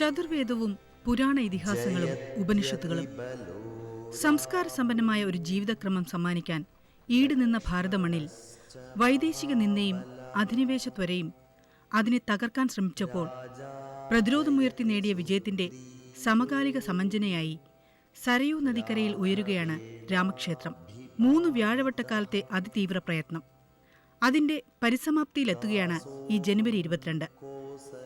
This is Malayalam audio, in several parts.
ചതുർവേദവും പുരാണ ഇതിഹാസങ്ങളും ഉപനിഷത്തുകളും സംസ്കാര സമ്പന്നമായ ഒരു ജീവിതക്രമം സമ്മാനിക്കാൻ ഈടുനിന്ന ഭാരതമണ്ണിൽ വൈദേശിക നിന്ദയും അധിനിവേശത്വരയും അതിനെ തകർക്കാൻ ശ്രമിച്ചപ്പോൾ പ്രതിരോധമുയർത്തി നേടിയ വിജയത്തിന്റെ സമകാലിക സമഞ്ജനയായി സരയൂ നദിക്കരയിൽ ഉയരുകയാണ് രാമക്ഷേത്രം. 3 വ്യാഴവട്ടക്കാലത്തെ അതിതീവ്ര പ്രയത്നം അതിന്റെ പരിസമാപ്തിയിലെത്തുകയാണ് ഈ ജനുവരി 22.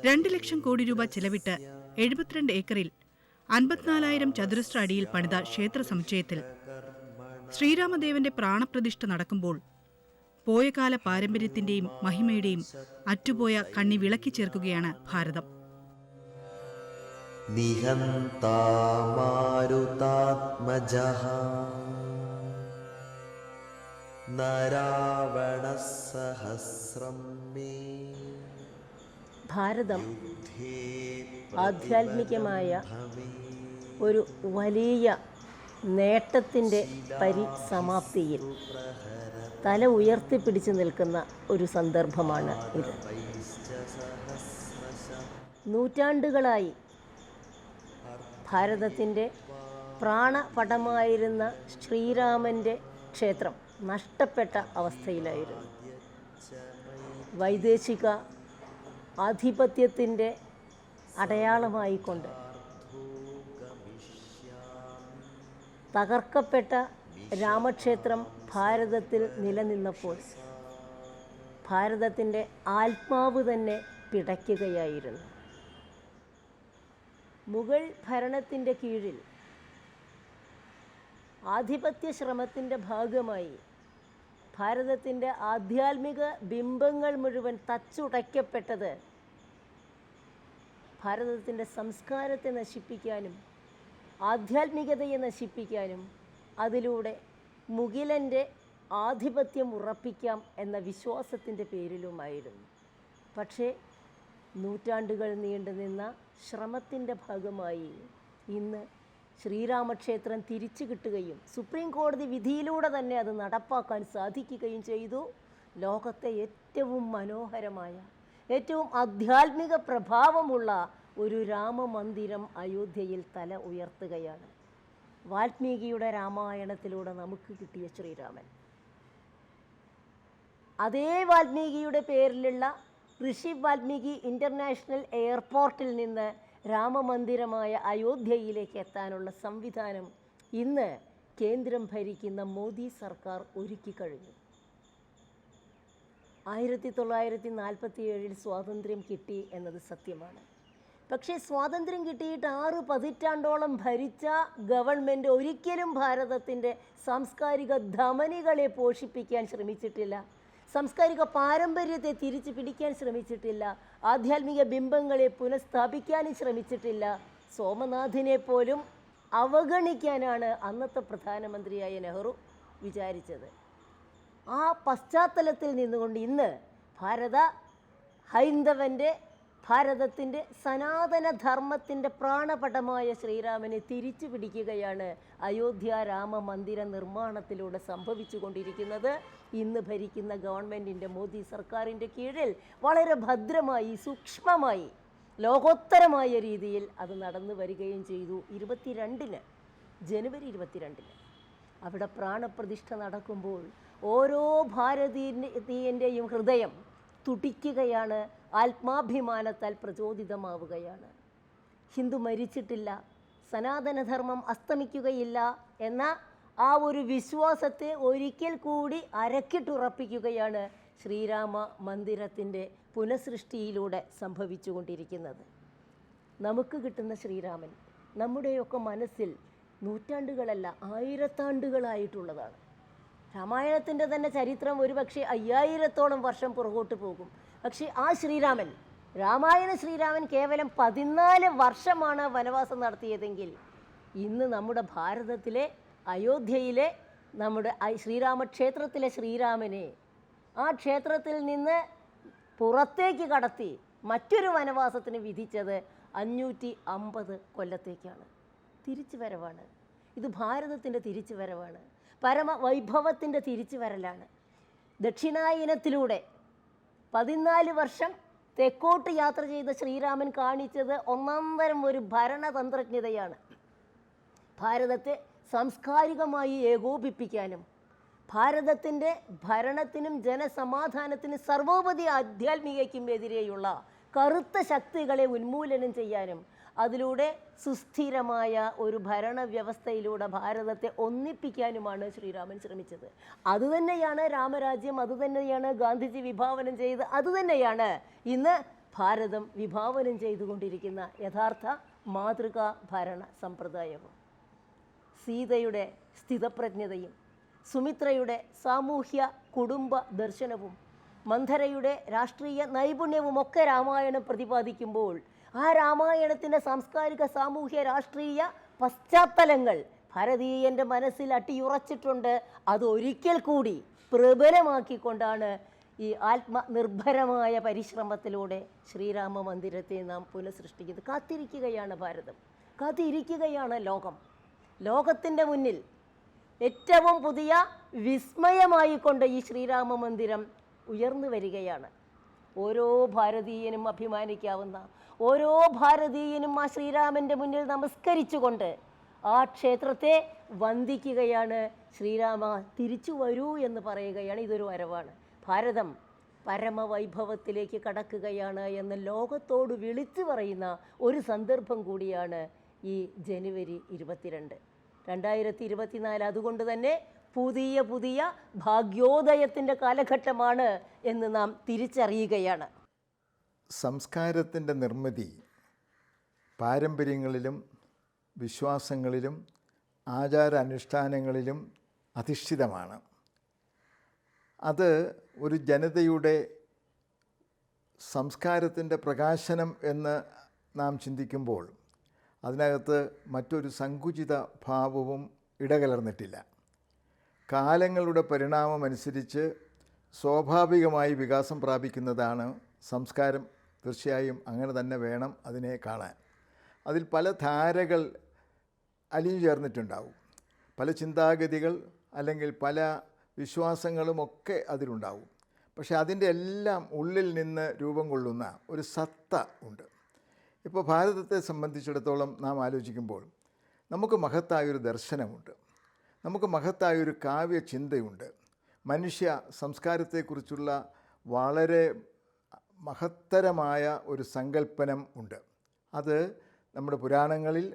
2 ലക്ഷം കോടി രൂപ ചെലവിട്ട് 72 ഏക്കറിൽ 54,000 ചതുരശ്ര അടിയിൽ പണിത ക്ഷേത്ര സമുച്ചയത്തിൽ ശ്രീരാമദേവന്റെ പ്രാണപ്രതിഷ്ഠ നടക്കുമ്പോൾ പോയകാല പാരമ്പര്യത്തിന്റെയും മഹിമയുടെയും അറ്റുപോയ കണ്ണി വിളക്കി ചേർക്കുകയാണ് ഭാരതം. നിഹന്താമാരുതാത്മജഃ നരാവണസഹസ്രം മേ. ഭാരതം ആധ്യാത്മികമായ ഒരു വലിയ നേട്ടത്തിൻ്റെ പരിസമാപ്തിയിൽ തല ഉയർത്തിപ്പിടിച്ചു നിൽക്കുന്ന ഒരു സന്ദർഭമാണ് ഇത്. നൂറ്റാണ്ടുകളായി ഭാരതത്തിൻ്റെ പ്രാണപടമായിരുന്ന ശ്രീരാമൻ്റെ ക്ഷേത്രം നഷ്ടപ്പെട്ട അവസ്ഥയിലായിരുന്നു. വൈദേശിക ആധിപത്യത്തിൻ്റെ അടയാളമായിക്കൊണ്ട് തകർക്കപ്പെട്ട രാമക്ഷേത്രം ഭാരതത്തിൽ നിലനിന്നപ്പോൾ ഭാരതത്തിൻ്റെ ആത്മാവ് തന്നെ പിടയ്ക്കുകയായിരുന്നു. മുഗൾ ഭരണത്തിൻ്റെ കീഴിൽ ആധിപത്യ ശ്രമത്തിൻ്റെ ഭാഗമായി ഭാരതത്തിൻ്റെ ആധ്യാത്മിക ബിംബങ്ങൾ മുഴുവൻ തച്ചുടയ്ക്കപ്പെട്ടത് ഭാരതത്തിൻ്റെ സംസ്കാരത്തെ നശിപ്പിക്കാനും ആധ്യാത്മികതയെ നശിപ്പിക്കാനും അതിലൂടെ മുകിലൻ്റെ ആധിപത്യം ഉറപ്പിക്കാം എന്ന വിശ്വാസത്തിൻ്റെ പേരിലുമായിരുന്നു. പക്ഷേ നൂറ്റാണ്ടുകൾ നീണ്ടുനിന്ന ശ്രമത്തിൻ്റെ ഭാഗമായി ഇന്ന് ശ്രീരാമക്ഷേത്രം തിരിച്ചു കിട്ടുകയും സുപ്രീം കോടതി വിധിയിലൂടെ തന്നെ അത് നടപ്പാക്കാൻ സാധിക്കുകയും ചെയ്തു. ലോകത്തെ ഏറ്റവും മനോഹരമായ ഏറ്റവും ആധ്യാത്മിക പ്രഭാവമുള്ള ഒരു രാമമന്ദിരം അയോധ്യയിൽ തല ഉയർത്തുകയാണ്. വാൽമീകിയുടെ രാമായണത്തിലൂടെ നമുക്ക് കിട്ടിയ ശ്രീരാമൻ, അതേ വാൽമീകിയുടെ പേരിലുള്ള ഋഷി വാൽമീകി ഇൻ്റർനാഷണൽ എയർപോർട്ടിൽ നിന്ന് രാമമന്ദിരമായ അയോധ്യയിലേക്ക് എത്താനുള്ള സംവിധാനം ഇന്ന് കേന്ദ്രം ഭരിക്കുന്ന മോദി സർക്കാർ ഒരുക്കി കഴിഞ്ഞു. 1947 സ്വാതന്ത്ര്യം കിട്ടി എന്നത് സത്യമാണ്. പക്ഷേ സ്വാതന്ത്ര്യം കിട്ടിയിട്ട് 6 പതിറ്റാണ്ടോളം ഭരിച്ച ഗവൺമെൻറ് ഒരിക്കലും ഭാരതത്തിൻ്റെ സാംസ്കാരിക ധമനികളെ പോഷിപ്പിക്കാൻ ശ്രമിച്ചിട്ടില്ല, സാംസ്കാരിക പാരമ്പര്യത്തെ തിരിച്ചു പിടിക്കാൻ ശ്രമിച്ചിട്ടില്ല, ആധ്യാത്മിക ബിംബങ്ങളെ പുനഃസ്ഥാപിക്കാനും ശ്രമിച്ചിട്ടില്ല. സോമനാഥിനെ പോലും അവഗണിക്കാനാണ് അന്നത്തെ പ്രധാനമന്ത്രിയായ നെഹ്റു വിചാരിച്ചത്. ആ പശ്ചാത്തലത്തിൽ നിന്നുകൊണ്ട് ഇന്ന് ഭാരതത്തിൻ്റെ സനാതനധർമ്മത്തിൻ്റെ പ്രാണപടമായ ശ്രീരാമനെ തിരിച്ചു പിടിക്കുകയാണ് അയോധ്യ രാമ മന്ദിര നിർമ്മാണത്തിലൂടെ സംഭവിച്ചു കൊണ്ടിരിക്കുന്നത്. ഇന്ന് ഭരിക്കുന്ന ഗവൺമെൻറ്റിൻ്റെ മോദി സർക്കാരിൻ്റെ കീഴിൽ വളരെ ഭദ്രമായി സൂക്ഷ്മമായി ലോകോത്തരമായ രീതിയിൽ അത് നടന്നു വരികയും ചെയ്തു. ജനുവരി 22 അവിടെ പ്രാണപ്രതിഷ്ഠ നടക്കുമ്പോൾ ഓരോ ഭാരതീയൻ്റെയും ഹൃദയം തുടിക്കുകയാണ്, ആത്മാഭിമാനത്താൽ പ്രചോദിതമാവുകയാണ്. ഹിന്ദു മരിച്ചിട്ടില്ല, സനാതനധർമ്മം അസ്തമിക്കുകയില്ല എന്ന ആ ഒരു വിശ്വാസത്തെ ഒരിക്കൽ കൂടി അരക്കിട്ടുറപ്പിക്കുകയാണ് ശ്രീരാമ മന്ദിരത്തിൻ്റെ പുനഃസൃഷ്ടിയിലൂടെ സംഭവിച്ചു കൊണ്ടിരിക്കുന്നത്. നമുക്ക് കിട്ടുന്ന ശ്രീരാമൻ നമ്മുടെയൊക്കെ മനസ്സിൽ നൂറ്റാണ്ടുകളല്ല 1000 രാമായണത്തിൻ്റെ തന്നെ ചരിത്രം ഒരുപക്ഷെ 5000-ഓളം വർഷം പുറകോട്ട് പോകും. പക്ഷേ ആ ശ്രീരാമൻ, രാമായണ ശ്രീരാമൻ കേവലം 14 വർഷമാണ് വനവാസം നടത്തിയതെങ്കിൽ ഇന്ന് നമ്മുടെ ഭാരതത്തിലെ അയോധ്യയിലെ നമ്മുടെ ശ്രീരാമക്ഷേത്രത്തിലെ ശ്രീരാമനെ ആ ക്ഷേത്രത്തിൽ നിന്ന് പുറത്തേക്ക് കടത്തി മറ്റൊരു വനവാസത്തിന് വിധിച്ചത് 550 കൊല്ലത്തേക്കാണ്. തിരിച്ചുവരവാണ് ഇത്. ഭാരതത്തിൻ്റെ തിരിച്ചുവരവാണ്, പരമവൈഭവത്തിൻ്റെ തിരിച്ചുവരലാണ്. ദക്ഷിണായനത്തിലൂടെ 14 വർഷം തെക്കോട്ട് യാത്ര ചെയ്ത ശ്രീരാമൻ കാണിച്ചത് ഒന്നാന്തരം ഒരു ഭരണതന്ത്രജ്ഞതയാണ്. ഭാരതത്തെ സാംസ്കാരികമായി ഏകോപിപ്പിക്കാനും ഭാരതത്തിൻ്റെ ഭരണത്തിനും ജനസമാധാനത്തിനും സർവോപരി ആധ്യാത്മികയ്ക്കും എതിരെയുള്ള കറുത്ത ശക്തികളെ ഉന്മൂലനം ചെയ്യാനും അതിലൂടെ സുസ്ഥിരമായ ഒരു ഭരണവ്യവസ്ഥയിലൂടെ ഭാരതത്തെ ഒന്നിപ്പിക്കാനുമാണ് ശ്രീരാമൻ ശ്രമിച്ചത്. അതുതന്നെയാണ് രാമരാജ്യം, അതുതന്നെയാണ് ഗാന്ധിജി വിഭാവനം ചെയ്ത്, അതുതന്നെയാണ് ഇന്ന് ഭാരതം വിഭാവനം ചെയ്തുകൊണ്ടിരിക്കുന്ന യഥാർത്ഥ മാതൃകാ ഭരണ സമ്പ്രദായവും. സീതയുടെ സ്ഥിതപ്രജ്ഞതയും സുമിത്രയുടെ സാമൂഹ്യ കുടുംബ ദർശനവും മന്ധരയുടെ രാഷ്ട്രീയ നൈപുണ്യവുമൊക്കെ രാമായണം പ്രതിപാദിക്കുമ്പോൾ ആ രാമായണത്തിൻ്റെ സാംസ്കാരിക സാമൂഹ്യ രാഷ്ട്രീയ പശ്ചാത്തലങ്ങൾ ഭാരതീയൻ്റെ മനസ്സിൽ അട്ടിയുറച്ചിട്ടുണ്ട്. അതൊരിക്കൽ കൂടി പ്രബലമാക്കിക്കൊണ്ടാണ് ഈ ആത്മനിർഭരമായ പരിശ്രമത്തിലൂടെ ശ്രീരാമ മന്ദിരത്തെ നാം പുനഃസൃഷ്ടിക്കുന്നത്. കാത്തിരിക്കുകയാണ് ഭാരതം, കാത്തിരിക്കുകയാണ് ലോകം. ലോകത്തിൻ്റെ മുന്നിൽ ഏറ്റവും പുതിയ വിസ്മയമായിക്കൊണ്ട് ഈ ശ്രീരാമ മന്ദിരം ഉയർന്നു വരികയാണ്. ഓരോ ഭാരതീയനും അഭിമാനിക്കാവുന്ന, ഓരോ ഭാരതീയനും ആ ശ്രീരാമൻ്റെ മുന്നിൽ നമസ്കരിച്ചുകൊണ്ട് ആ ക്ഷേത്രത്തെ വന്ദിക്കുകയാണ്. ശ്രീരാമ തിരിച്ചു വരൂ എന്ന് പറയുകയാണ്. ഇതൊരു വരവാണ്. ഭാരതം പരമവൈഭവത്തിലേക്ക് കടക്കുകയാണ് എന്ന് ലോകത്തോട് വിളിച്ചു പറയുന്ന ഒരു സന്ദർഭം കൂടിയാണ് ഈ ജനുവരി 22, 2024. അതുകൊണ്ട് തന്നെ പുതിയ പുതിയ ഭാഗ്യോദയത്തിൻ്റെ കാലഘട്ടമാണ് എന്ന് നാം തിരിച്ചറിയുകയാണ്. സംസ്കാരത്തിൻ്റെ നിർമ്മിതി പാരമ്പര്യങ്ങളിലും വിശ്വാസങ്ങളിലും ആചാരാനുഷ്ഠാനങ്ങളിലും അധിഷ്ഠിതമാണ്. അത് ഒരു ജനതയുടെ സംസ്കാരത്തിൻ്റെ പ്രകാശനം എന്ന് നാം ചിന്തിക്കുമ്പോൾ അതിനകത്ത് മറ്റൊരു സങ്കുചിത ഭാവവും ഇടകലർന്നിട്ടില്ല. കാലങ്ങളുടെ പരിണാമമനുസരിച്ച് സ്വാഭാവികമായി വികാസം പ്രാപിക്കുന്നതാണ് സംസ്കാരം. തീർച്ചയായും അങ്ങനെ തന്നെ വേണം അതിനെ കാണാൻ. അതിൽ പല ധാരകൾ അലിഞ്ഞു ചേർന്നിട്ടുണ്ടാവും, പല ചിന്താഗതികൾ അല്ലെങ്കിൽ പല വിശ്വാസങ്ങളുമൊക്കെ അതിലുണ്ടാവും. പക്ഷേ അതിൻ്റെ എല്ലാം ഉള്ളിൽ നിന്ന് രൂപം കൊള്ളുന്ന ഒരു സത്ത ഉണ്ട്. ഇപ്പോൾ ഭാരതത്തെ സംബന്ധിച്ചിടത്തോളം നാം ആലോചിക്കുമ്പോൾ നമുക്ക് മഹത്തായൊരു ദർശനമുണ്ട്, നമുക്ക് മഹത്തായൊരു കാവ്യചിന്തയുണ്ട്, മനുഷ്യ സംസ്കാരത്തെക്കുറിച്ചുള്ള വളരെ മഹത്തരമായ ഒരു സങ്കല്പനം ഉണ്ട്. അത് നമ്മുടെ പുരാണങ്ങളിൽ,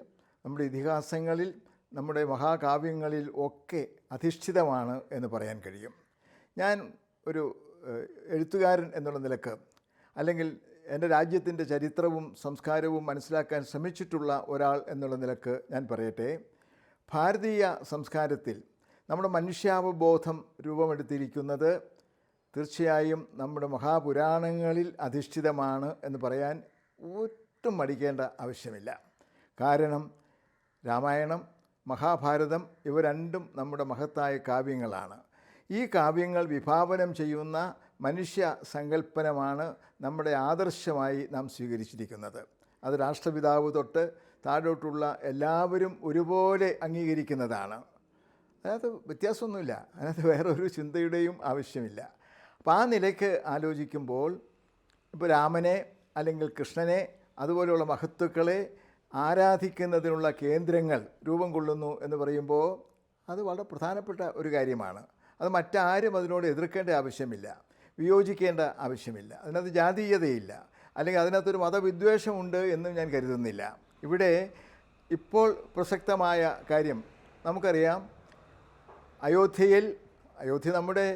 നമ്മുടെ ഇതിഹാസങ്ങളിൽ, നമ്മുടെ മഹാകാവ്യങ്ങളിൽ ഒക്കെ അധിഷ്ഠിതമാണ് എന്ന് പറയാൻ കഴിയും. ഞാൻ ഒരു എഴുത്തുകാരൻ എന്നുള്ള നിലക്ക്, അല്ലെങ്കിൽ എൻ്റെ രാജ്യത്തിൻ്റെ ചരിത്രവും സംസ്കാരവും മനസ്സിലാക്കാൻ ശ്രമിച്ചിട്ടുള്ള ഒരാൾ എന്നുള്ള നിലക്ക് ഞാൻ പറയട്ടെ, ഭാരതീയ സംസ്കാരത്തിൽ നമ്മുടെ മനുഷ്യാവബോധം രൂപമെടുത്തിരിക്കുന്നത് തീർച്ചയായും നമ്മുടെ മഹാപുരാണങ്ങളിൽ അധിഷ്ഠിതമാണ് എന്ന് പറയാൻ ഒട്ടും മടിക്കേണ്ട ആവശ്യമില്ല. കാരണം രാമായണം, മഹാഭാരതം ഇവ രണ്ടും നമ്മുടെ മഹത്തായ കാവ്യങ്ങളാണ്. ഈ കാവ്യങ്ങൾ വിഭാവനം ചെയ്യുന്ന മനുഷ്യ സങ്കല്പനമാണ് നമ്മുടെ ആദർശമായി നാം സ്വീകരിച്ചിരിക്കുന്നത്. അത് രാഷ്ട്രപിതാവ് തൊട്ട് താഴോട്ടുള്ള എല്ലാവരും ഒരുപോലെ അംഗീകരിക്കുന്നതാണ്. അതിനകത്ത് വ്യത്യാസമൊന്നുമില്ല, അതിനകത്ത് വേറൊരു ചിന്തയുടെയും ആവശ്യമില്ല. അപ്പോൾ ആ നിലയ്ക്ക് ആലോചിക്കുമ്പോൾ ഇപ്പോൾ രാമനെ അല്ലെങ്കിൽ കൃഷ്ണനെ അതുപോലെയുള്ള മഹത്തുക്കളെ ആരാധിക്കുന്നതിനുള്ള കേന്ദ്രങ്ങൾ രൂപം കൊള്ളുന്നു എന്ന് പറയുമ്പോൾ അത് വളരെ പ്രധാനപ്പെട്ട ഒരു കാര്യമാണ്. അത് മറ്റാരും അതിനോട് എതിർക്കേണ്ട ആവശ്യമില്ല, വിയോജിക്കേണ്ട ആവശ്യമില്ല. അതിനകത്ത് ജാതീയതയില്ല, അല്ലെങ്കിൽ അതിനകത്തൊരു മതവിദ്വേഷമുണ്ട് എന്നും ഞാൻ കരുതുന്നില്ല. ഇവിടെ ഇപ്പോൾ പ്രസക്തമായ കാര്യം നമുക്കറിയാം. അയോധ്യ നമ്മുടെ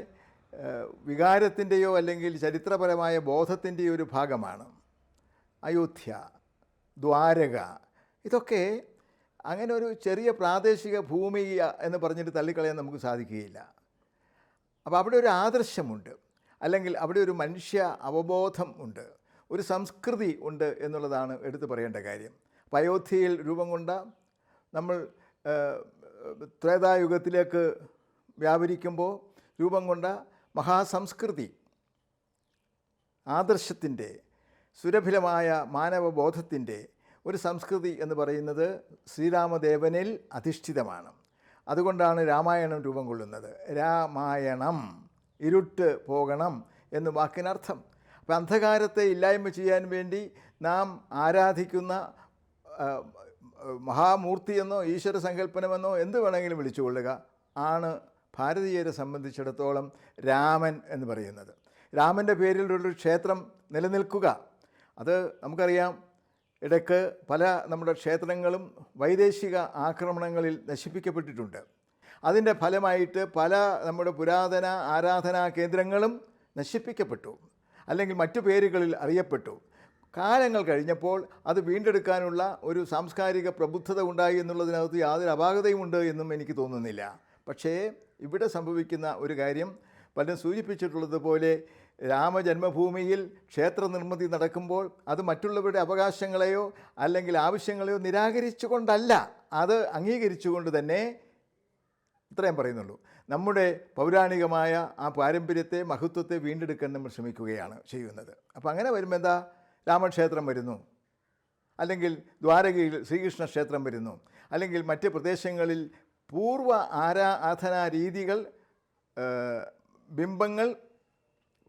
വികാരത്തിൻ്റെയോ അല്ലെങ്കിൽ ചരിത്രപരമായ ബോധത്തിൻ്റെയോ ഒരു ഭാഗമാണ്. അയോധ്യ, ദ്വാരക, ഇതൊക്കെ അങ്ങനെ ഒരു ചെറിയ പ്രാദേശിക ഭൂമി എന്ന് പറഞ്ഞിട്ട് തള്ളിക്കളയാൻ നമുക്ക് സാധിക്കുകയില്ല. അപ്പോൾ അവിടെ ഒരു ആദർശമുണ്ട്, അല്ലെങ്കിൽ അവിടെ ഒരു മനുഷ്യ അവബോധം ഉണ്ട്, ഒരു സംസ്കൃതി ഉണ്ട് എന്നുള്ളതാണ് എടുത്തു പറയേണ്ട കാര്യം. അപ്പോൾ അയോധ്യയിൽ രൂപം കൊണ്ട നമ്മൾ ത്രേതായുഗത്തിലേക്ക് വ്യാപരിക്കുമ്പോൾ രൂപം കൊണ്ട മഹാസംസ്കൃതി, ആദർശത്തിൻ്റെ, സുരഭിലമായ മാനവബോധത്തിൻ്റെ ഒരു സംസ്കൃതി എന്ന് പറയുന്നത് ശ്രീരാമദേവനിൽ അധിഷ്ഠിതമാണ്. അതുകൊണ്ടാണ് രാമായണം രൂപം കൊള്ളുന്നത്. രാമായണം, ഇരുട്ട് പോകണം എന്ന് വാക്കിനർത്ഥം. അപ്പോൾ അന്ധകാരത്തെ ഇല്ലായ്മ ചെയ്യാൻ വേണ്ടി നാം ആരാധിക്കുന്ന മഹാമൂർത്തിയെന്നോ ഈശ്വര സങ്കല്പനമെന്നോ എന്ത് വേണമെങ്കിലും വിളിച്ചുകൊള്ളുക ആണ് ഭാരതീയരെ സംബന്ധിച്ചിടത്തോളം രാമൻ എന്ന് പറയുന്നത്. രാമൻ്റെ പേരിലൊരു ക്ഷേത്രം നിലനിൽക്കുക, അത് നമുക്കറിയാം. ഇടയ്ക്ക് പല നമ്മുടെ ക്ഷേത്രങ്ങളും വൈദേശിക ആക്രമണങ്ങളിൽ നശിപ്പിക്കപ്പെട്ടിട്ടുണ്ട്. അതിൻ്റെ ഫലമായിട്ട് പല നമ്മുടെ പുരാതന ആരാധനാ കേന്ദ്രങ്ങളും നശിപ്പിക്കപ്പെട്ടു, അല്ലെങ്കിൽ മറ്റു പേരുകളിൽ അറിയപ്പെട്ടു. കാലങ്ങൾ കഴിഞ്ഞപ്പോൾ അത് വീണ്ടെടുക്കാനുള്ള ഒരു സാംസ്കാരിക പ്രബുദ്ധത ഉണ്ടായി എന്നുള്ളതിനകത്ത് യാതൊരു അപാകതയുമുണ്ട് എന്നും എനിക്ക് തോന്നുന്നില്ല. പക്ഷേ ഇവിടെ സംഭവിക്കുന്ന ഒരു കാര്യം പലരും സൂചിപ്പിച്ചിട്ടുള്ളതുപോലെ രാമജന്മഭൂമിയിൽ ക്ഷേത്ര നിർമ്മിതി നടക്കുമ്പോൾ അത് മറ്റുള്ളവരുടെ അവകാശങ്ങളെയോ അല്ലെങ്കിൽ ആവശ്യങ്ങളെയോ നിരാകരിച്ചുകൊണ്ടല്ല, അത് അംഗീകരിച്ചുകൊണ്ട് തന്നെ, ഇത്രയും പറയുന്നുള്ളൂ, നമ്മുടെ പൗരാണികമായ ആ പാരമ്പര്യത്തെ, മഹത്വത്തെ വീണ്ടെടുക്കാൻ നമ്മൾ ശ്രമിക്കുകയാണ് ചെയ്യുന്നത്. അപ്പോൾ അങ്ങനെ വരുമ്പോൾ എന്താ, രാമക്ഷേത്രം വരുന്നു, അല്ലെങ്കിൽ ദ്വാരകയിൽ ശ്രീകൃഷ്ണ ക്ഷേത്രം വരുന്നു, അല്ലെങ്കിൽ മറ്റ് പ്രദേശങ്ങളിൽ പൂർവ്വ ആരാധനാ രീതികൾ, ബിംബങ്ങൾ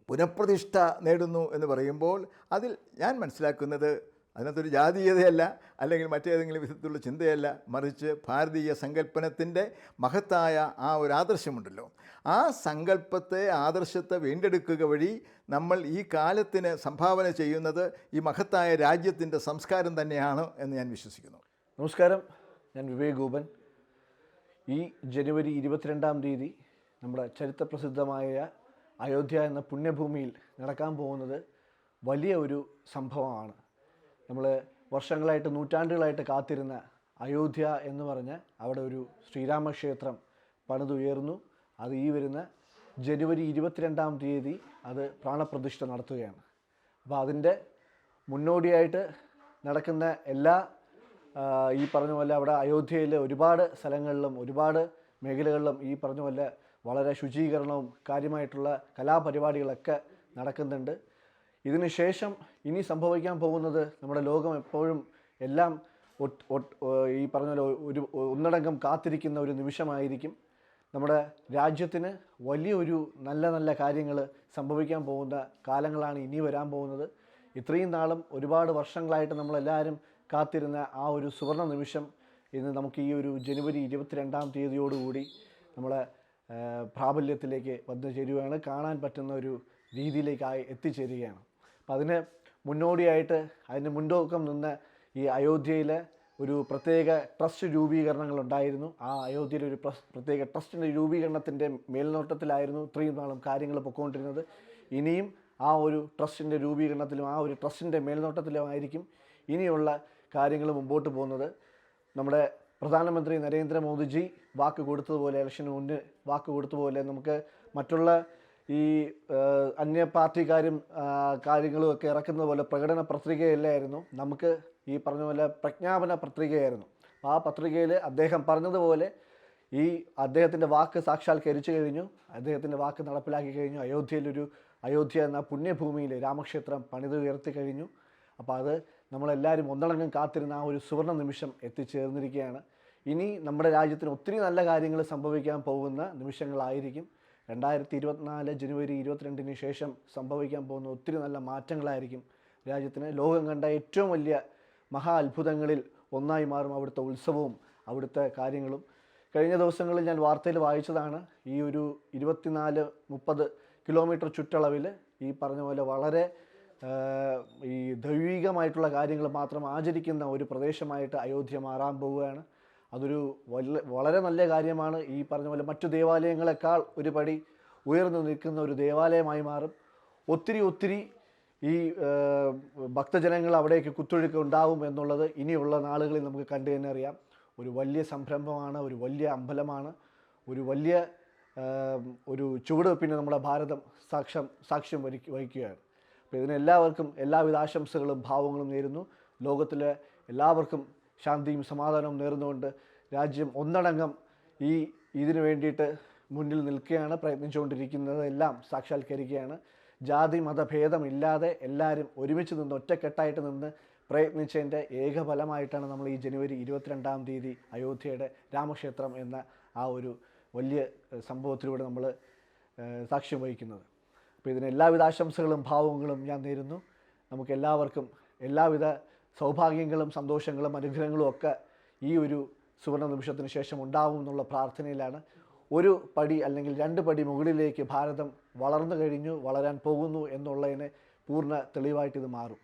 പുനഃപ്രതിഷ്ഠ നേടുന്നു എന്ന് പറയുമ്പോൾ അതിൽ ഞാൻ മനസ്സിലാക്കുന്നത് അതിനകത്തൊരു ജാതീയതയല്ല, അല്ലെങ്കിൽ മറ്റേതെങ്കിലും വിധത്തിലുള്ള ചിന്തയല്ല, മറിച്ച് ഭാരതീയ സങ്കല്പനത്തിൻ്റെ മഹത്തായ ആ ഒരു ആദർശമുണ്ടല്ലോ, ആ സങ്കല്പത്തെ, ആദർശത്തെ വീണ്ടെടുക്കുക വഴി നമ്മൾ ഈ കാലത്തിന് സംഭാവന ചെയ്യുന്നത് ഈ മഹത്തായ രാജ്യത്തിൻ്റെ സംസ്കാരം തന്നെയാണ് എന്ന് ഞാൻ വിശ്വസിക്കുന്നു. നമസ്കാരം, ഞാൻ വിവേക് ഗോപൻ. ഈ ജനുവരി 22-ാം തീയതി നമ്മുടെ ചരിത്രപ്രസിദ്ധമായ അയോധ്യ എന്ന പുണ്യഭൂമിയിൽ നടക്കാൻ പോകുന്നത് വലിയ ഒരു സംഭവമാണ്. നമ്മൾ വർഷങ്ങളായിട്ട്, നൂറ്റാണ്ടുകളായിട്ട് കാത്തിരുന്ന അയോധ്യ എന്ന് പറഞ്ഞ് അവിടെ ഒരു ശ്രീരാമക്ഷേത്രം പണിതുയർന്നു. അത് ഈ വരുന്ന ജനുവരി 22-ാം തീയതി അത് പ്രാണപ്രതിഷ്ഠ നടത്തുകയാണ്. അപ്പോൾ അതിൻ്റെ മുന്നോടിയായിട്ട് നടക്കുന്ന എല്ലാ ഈ പറഞ്ഞ പോലെ അവിടെ അയോധ്യയിൽ ഒരുപാട് സ്ഥലങ്ങളിലും ഒരുപാട് മേഖലകളിലും ഈ പറഞ്ഞ പോലെ വളരെ ശുചീകരണവും കാര്യമായിട്ടുള്ള കലാപരിപാടികളൊക്കെ നടക്കുന്നുണ്ട്. ഇതിന് ശേഷം ഇനി സംഭവിക്കാൻ പോകുന്നത്, നമ്മുടെ ലോകം എപ്പോഴും എല്ലാം ഈ പറഞ്ഞ പോലെ ഒരു ഒന്നടങ്കം കാത്തിരിക്കുന്ന ഒരു നിമിഷമായിരിക്കും. നമ്മുടെ രാജ്യത്തിന് വലിയൊരു നല്ല നല്ല കാര്യങ്ങൾ സംഭവിക്കാൻ പോകുന്ന കാലങ്ങളാണ് ഇനി വരാൻ പോകുന്നത്. ഇത്രയും നാളും ഒരുപാട് വർഷങ്ങളായിട്ട് നമ്മളെല്ലാവരും കാത്തിരുന്ന ആ ഒരു സുവർണ നിമിഷം ഇന്ന് നമുക്ക് ഈ ഒരു ജനുവരി 22-ാം തീയതിയോടുകൂടി നമ്മളെ പ്രാബല്യത്തിലേക്ക് വന്നു ചേരുകയാണ്, കാണാൻ പറ്റുന്ന ഒരു രീതിയിലേക്കായി എത്തിച്ചേരുകയാണ്. അപ്പം അതിന് മുന്നോടിയായിട്ട് അതിന് മുൻതൂക്കം നിന്ന് ഈ അയോധ്യയിലെ ഒരു പ്രത്യേക ട്രസ്റ്റ് രൂപീകരണങ്ങളുണ്ടായിരുന്നു. ആ അയോധ്യയിലെ ഒരു പ്രത്യേക ട്രസ്റ്റിൻ്റെ രൂപീകരണത്തിൻ്റെ മേൽനോട്ടത്തിലായിരുന്നു ഇത്രയും നാളും കാര്യങ്ങൾ പൊയ്ക്കൊണ്ടിരുന്നത്. ഇനിയും ആ ഒരു ട്രസ്റ്റിൻ്റെ രൂപീകരണത്തിലും ആ ഒരു ട്രസ്റ്റിൻ്റെ മേൽനോട്ടത്തിലുമായിരിക്കും ഇനിയുള്ള കാര്യങ്ങൾ മുമ്പോട്ട് പോകുന്നത്. നമ്മുടെ പ്രധാനമന്ത്രി നരേന്ദ്രമോദിജി വാക്ക് കൊടുത്തതുപോലെ, ഇലക്ഷന് മുന്നേ വാക്ക് കൊടുത്തതുപോലെ, നമുക്ക് മറ്റുള്ള ഈ അന്യ പാർട്ടിക്കാരും കാര്യങ്ങളും ഒക്കെ ഇറക്കുന്ന പോലെ പ്രകടന പത്രികയല്ലായിരുന്നു, നമുക്ക് ഈ പറഞ്ഞ പോലെ പ്രഖ്യാപന പത്രികയായിരുന്നു. ആ പത്രികയിൽ അദ്ദേഹം പറഞ്ഞതുപോലെ ഈ അദ്ദേഹത്തിൻ്റെ വാക്ക് സാക്ഷാത്കരിച്ചു കഴിഞ്ഞു, അദ്ദേഹത്തിൻ്റെ വാക്ക് നടപ്പിലാക്കി കഴിഞ്ഞു. അയോധ്യ എന്ന പുണ്യഭൂമിയിൽ രാമക്ഷേത്രം പണിതുയർത്തി കഴിഞ്ഞു. അപ്പോൾ അത് നമ്മളെല്ലാവരും ഒന്നടങ്കം കാത്തിരുന്ന ആ ഒരു സുവർണ നിമിഷം എത്തിച്ചേർന്നിരിക്കുകയാണ്. ഇനി നമ്മുടെ രാജ്യത്തിന് ഒത്തിരി നല്ല കാര്യങ്ങൾ സംഭവിക്കാൻ പോകുന്ന നിമിഷങ്ങളായിരിക്കും. 2024 ജനുവരി 22-ന് ശേഷം സംഭവിക്കാൻ പോകുന്ന ഒത്തിരി നല്ല മാറ്റങ്ങളായിരിക്കും രാജ്യത്തിന്. ലോകം കണ്ട ഏറ്റവും വലിയ മഹാ അത്ഭുതങ്ങളിൽ ഒന്നായി മാറും അവിടുത്തെ ഉത്സവവും അവിടുത്തെ കാര്യങ്ങളും. കഴിഞ്ഞ ദിവസങ്ങളിൽ ഞാൻ വാർത്തയിൽ വായിച്ചതാണ്, ഈ ഒരു 24-30 കിലോമീറ്റർ ചുറ്റളവിൽ ഈ പറഞ്ഞ പോലെ വളരെ ഈ ദൈവികമായിട്ടുള്ള കാര്യങ്ങൾ മാത്രം ആചരിക്കുന്ന ഒരു പ്രദേശമായിട്ട് അയോധ്യ മാറാൻ പോവുകയാണ്. അതൊരു വളരെ നല്ല കാര്യമാണ്. ഈ പറഞ്ഞ പോലെ മറ്റു ദേവാലയങ്ങളെക്കാൾ ഒരു പടി ഉയർന്നു നിൽക്കുന്ന ഒരു ദേവാലയമായി മാറും. ഒത്തിരി ഈ ഭക്തജനങ്ങൾ അവിടേക്ക് കുത്തൊഴുക്ക് ഉണ്ടാവും എന്നുള്ളത് ഇനിയുള്ള നാളുകളിൽ നമുക്ക് കണ്ടു തന്നെ അറിയാം. ഒരു വലിയ സംരംഭമാണ്, ഒരു വലിയ അമ്പലമാണ്, ഒരു വലിയ ഒരു ചുവടുവെപ്പിന് നമ്മുടെ ഭാരതം സാക്ഷ്യം വഹിക്കുകയാണ്. അപ്പോൾ ഇതിനെല്ലാവർക്കും എല്ലാവിധ ആശംസകളും ഭാവങ്ങളും നേരുന്നു. ലോകത്തിലെ എല്ലാവർക്കും ശാന്തിയും സമാധാനവും നേർന്നുകൊണ്ട് രാജ്യം ഒന്നടങ്കം ഇതിനു വേണ്ടിയിട്ട് മുന്നിൽ നിൽക്കുകയാണ്, പ്രയത്നിച്ചുകൊണ്ടിരിക്കുന്നത് എല്ലാം സാക്ഷാത്കരിക്കുകയാണ്. ജാതി മതഭേദമില്ലാതെ എല്ലാവരും ഒരുമിച്ച് നിന്ന് ഒറ്റക്കെട്ടായിട്ട് നിന്ന് പ്രയത്നിച്ചതിൻ്റെ ഏകഫലമായിട്ടാണ് നമ്മൾ ഈ ജനുവരി 22-ാം തീയതി അയോധ്യയുടെ രാമക്ഷേത്രം എന്ന ആ ഒരു വലിയ സംഭവത്തിലൂടെ നമ്മൾ സാക്ഷ്യം വഹിക്കുന്നത്. അപ്പോൾ ഇതിന് എല്ലാവിധ ആശംസകളും ഭാവങ്ങളും ഞാൻ നേരുന്നു. നമുക്ക് എല്ലാവർക്കും എല്ലാവിധ സൗഭാഗ്യങ്ങളും സന്തോഷങ്ങളും അനുഗ്രഹങ്ങളും ഒക്കെ ഈ ഒരു സുവർണ നിമിഷത്തിന് ശേഷം ഉണ്ടാവും എന്നുള്ള പ്രാർത്ഥനയിലാണ്. ഒരു പടി അല്ലെങ്കിൽ 2 പടി മുകളിലേക്ക് ഭാരതം വളർന്നു കഴിഞ്ഞു, വളരാൻ പോകുന്നു എന്നുള്ളതിന് പൂർണ്ണ തെളിവായിട്ട് ഇത് മാറും.